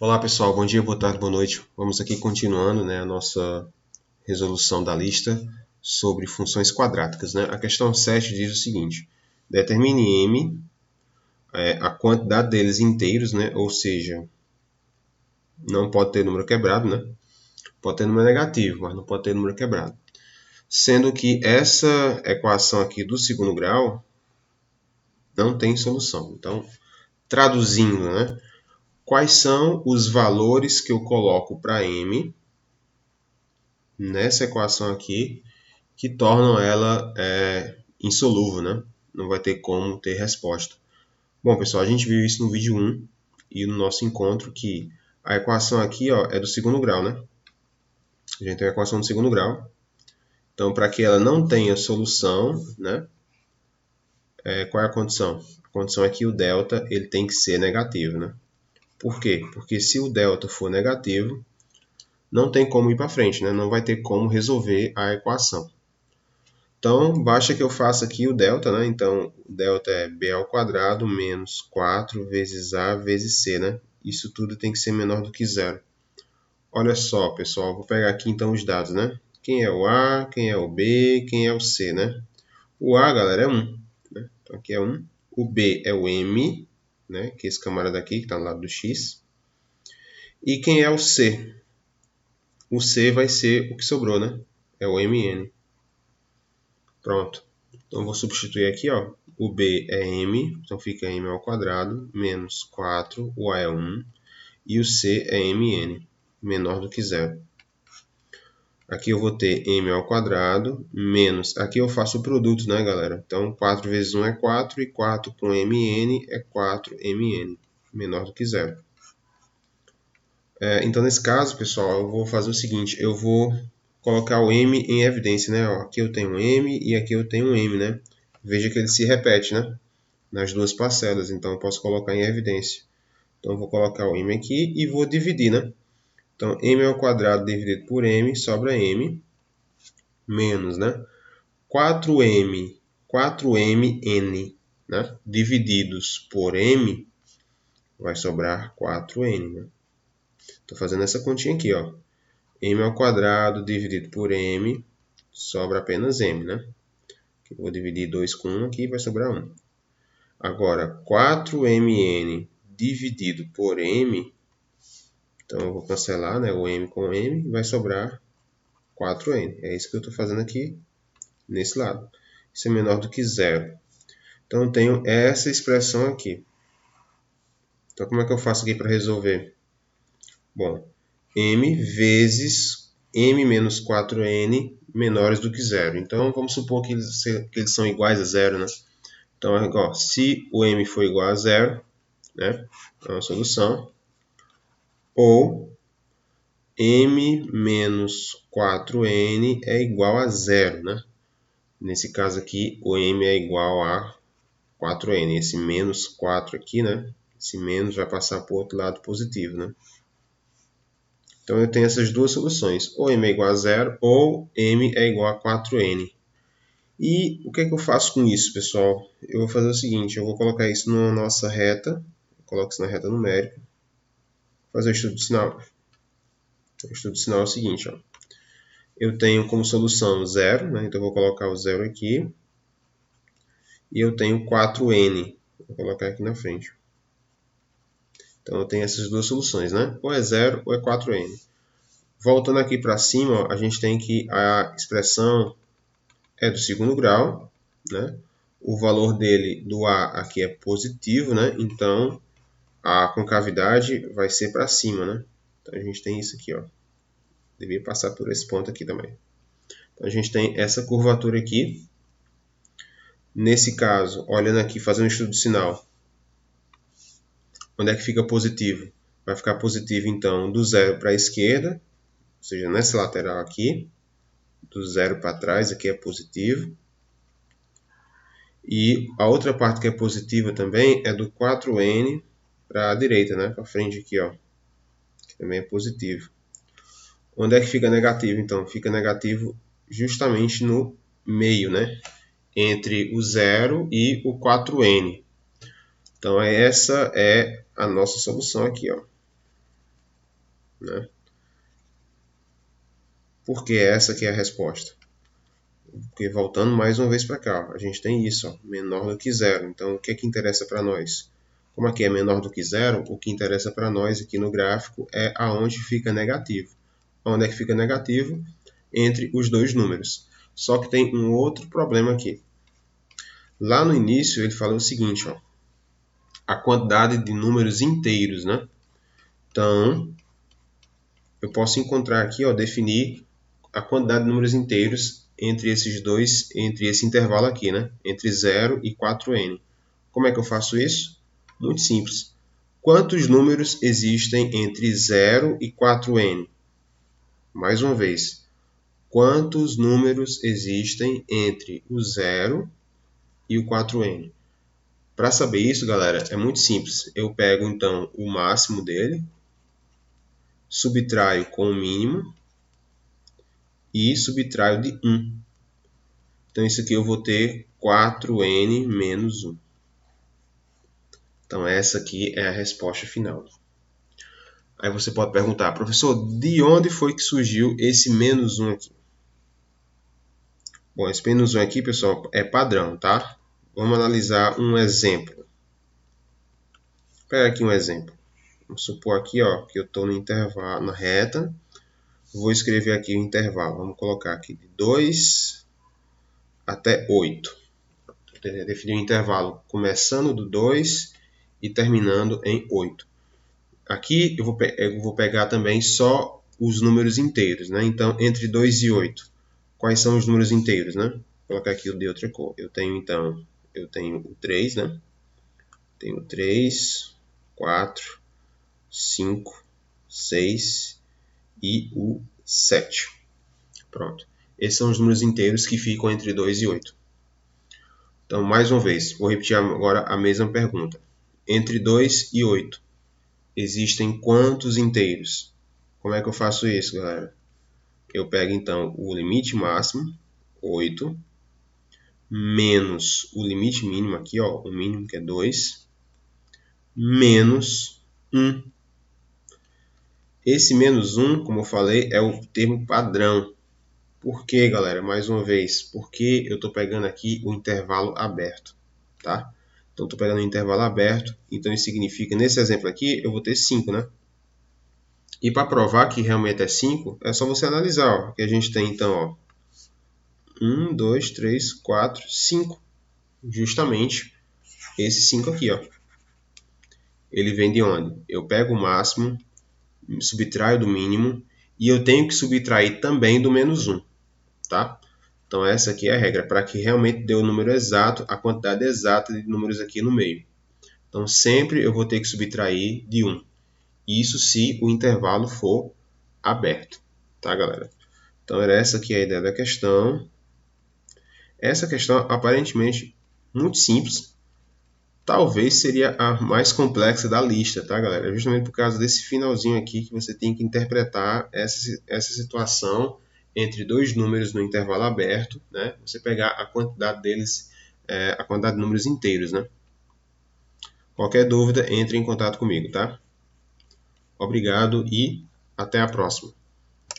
Olá pessoal, bom dia, boa tarde, boa noite. Vamos aqui continuando, a nossa resolução da lista sobre funções quadráticas. A questão 7 diz o seguinte: determine m, a quantidade deles inteiros, ou seja, não pode ter número quebrado, pode ter número negativo, mas não pode ter número quebrado. Sendo que essa equação aqui do segundo grau não tem solução. Então, traduzindo, quais são os valores que eu coloco para m nessa equação aqui que tornam ela insolúvel, Não vai ter como ter resposta. Bom, pessoal, a gente viu isso no vídeo 1 e no nosso encontro que a equação aqui é do segundo grau, A gente tem a equação do segundo grau. Então, para que ela não tenha solução, qual é a condição? A condição é que o delta ele tem que ser negativo, Por quê? Porque se o delta for negativo, não tem como ir para frente, Não vai ter como resolver a equação. Então, basta que eu faça aqui o delta, Então, o delta é b ao quadrado menos 4 vezes a vezes c, Isso tudo tem que ser menor do que zero. Olha só, pessoal, vou pegar aqui então os dados, Quem é o A, quem é o B, quem é o C, O A, galera, é 1, Então, aqui é 1. O B é o M, Que é esse camarada aqui, que está do lado do X. E quem é o C? O C vai ser o que sobrou, É o MN. Pronto. Então, vou substituir aqui, o B é M, então fica M ao quadrado, menos 4, o A é 1, e o C é MN, menor do que zero. Aqui eu vou ter M ao quadrado, menos, aqui eu faço o produto, galera? Então, 4 vezes 1 é 4, e 4 com MN é 4MN, menor do que zero. Então, nesse caso, pessoal, eu vou fazer o seguinte, eu vou colocar o M em evidência, Aqui eu tenho um M e aqui eu tenho um M, Veja que ele se repete, nas duas parcelas, então eu posso colocar em evidência. Então eu vou colocar o m aqui e vou dividir, Então m ao quadrado dividido por m sobra m, menos, 4m, 4mn, divididos por m, vai sobrar 4n, Estou fazendo essa continha aqui, m ao quadrado dividido por m, sobra apenas m, Eu vou dividir 2 com 1 aqui, vai sobrar 1. Agora, 4mn dividido por m, então eu vou cancelar o m com m e vai sobrar 4n. É isso que eu estou fazendo aqui nesse lado. Isso é menor do que zero. Então eu tenho essa expressão aqui. Então como é que eu faço aqui para resolver? Bom, m vezes m menos 4n menores do que zero. Então vamos supor que eles são iguais a zero, Então, se o m for igual a zero, é uma solução. Ou m menos 4n é igual a zero, Nesse caso aqui, o m é igual a 4n. Esse menos 4 aqui, Esse menos vai passar para o outro lado positivo, Então, eu tenho essas duas soluções. Ou m é igual a zero, ou m é igual a 4n. E o que é que eu faço com isso, pessoal? Eu vou fazer o seguinte, eu vou colocar isso na nossa reta. Coloco isso na reta numérica. Fazer o estudo de sinal. O estudo de sinal é o seguinte, Eu tenho como solução zero, Então eu vou colocar o zero aqui. E eu tenho 4n. Vou colocar aqui na frente. Então eu tenho essas duas soluções, Ou é zero ou é 4n. Voltando aqui para cima, a gente tem que a expressão é do segundo grau, O valor dele do A aqui é positivo, Então a concavidade vai ser para cima, Então a gente tem isso aqui, Devia passar por esse ponto aqui também. Então a gente tem essa curvatura aqui. Nesse caso, olhando aqui, fazendo o estudo de sinal, onde é que fica positivo? Vai ficar positivo, então, do zero para a esquerda, ou seja, nessa lateral aqui, do zero para trás, aqui é positivo. E a outra parte que é positiva também é do 4n para a direita, para frente aqui, que também é positivo. Onde é que fica negativo, então? Fica negativo justamente no meio, Entre o 0 e o 4n. Então, essa é a nossa solução aqui, né? Por que essa que é a resposta? Porque voltando mais uma vez para cá, a gente tem isso, ó, menor do que zero. Então, o que é que interessa para nós? Como aqui é menor do que zero, o que interessa para nós aqui no gráfico é aonde fica negativo. Onde é que fica negativo? Entre os dois números. Só que tem um outro problema aqui. Lá no início ele falou o seguinte, ó, a quantidade de números inteiros, né? Então, eu posso encontrar aqui, ó, definir a quantidade de números inteiros entre esses dois, entre esse intervalo aqui, né? Entre 0 e 4n. Como é que eu faço isso? Muito simples. Quantos números existem entre 0 e 4n? Mais uma vez. Quantos números existem entre o 0 e o 4n? Para saber isso, galera, é muito simples. Eu pego, então, o máximo dele, subtraio com o mínimo e subtraio de 1. Então, isso aqui eu vou ter 4n menos 1. Então, essa aqui é a resposta final. Aí você pode perguntar, professor, de onde foi que surgiu esse menos 1 aqui? Bom, esse menos 1 aqui, pessoal, é padrão, tá? Vamos analisar um exemplo. Vou pegar aqui um exemplo. Vamos supor aqui, ó, que eu estou no intervalo, na reta. Vou escrever aqui o intervalo. Vamos colocar aqui de 2 até 8. Definir um intervalo começando do 2 e terminando em 8. Aqui eu vou pegar também só os números inteiros, né? Então, entre 2 e 8, quais são os números inteiros, né? Vou colocar aqui o de outra cor. Eu tenho o 3, né? Tenho 3, 4, 5, 6 e o 7. Pronto. Esses são os números inteiros que ficam entre 2 e 8. Então, mais uma vez, vou repetir agora a mesma pergunta. Entre 2 e 8, existem quantos inteiros? Como é que eu faço isso, galera? Eu pego, então, o limite máximo, 8, menos o limite mínimo aqui, ó, o mínimo que é 2, menos 1. Esse menos 1, como eu falei, é o termo padrão. Por quê, galera? Mais uma vez, porque eu estou pegando aqui o intervalo aberto, tá? Então, estou pegando o intervalo aberto, então isso significa, nesse exemplo aqui, eu vou ter 5, né? E para provar que realmente é 5, é só você analisar, ó, que a gente tem, então, ó, 1, 2, 3, 4, 5. Justamente esse 5 aqui, ó. Ele vem de onde? Eu pego o máximo, subtraio do mínimo, e eu tenho que subtrair também do menos 1, tá? Então, essa aqui é a regra, para que realmente dê o número exato, a quantidade exata de números aqui no meio. Então, sempre eu vou ter que subtrair de 1. Isso se o intervalo for aberto, tá, galera? Então, era essa aqui a ideia da questão. Essa questão, aparentemente, muito simples. Talvez seria a mais complexa da lista, tá, galera? Justamente por causa desse finalzinho aqui que você tem que interpretar essa situação entre dois números no intervalo aberto, né? Você pegar a quantidade deles, a quantidade de números inteiros, né? Qualquer dúvida, entre em contato comigo, tá? Obrigado e até a próxima.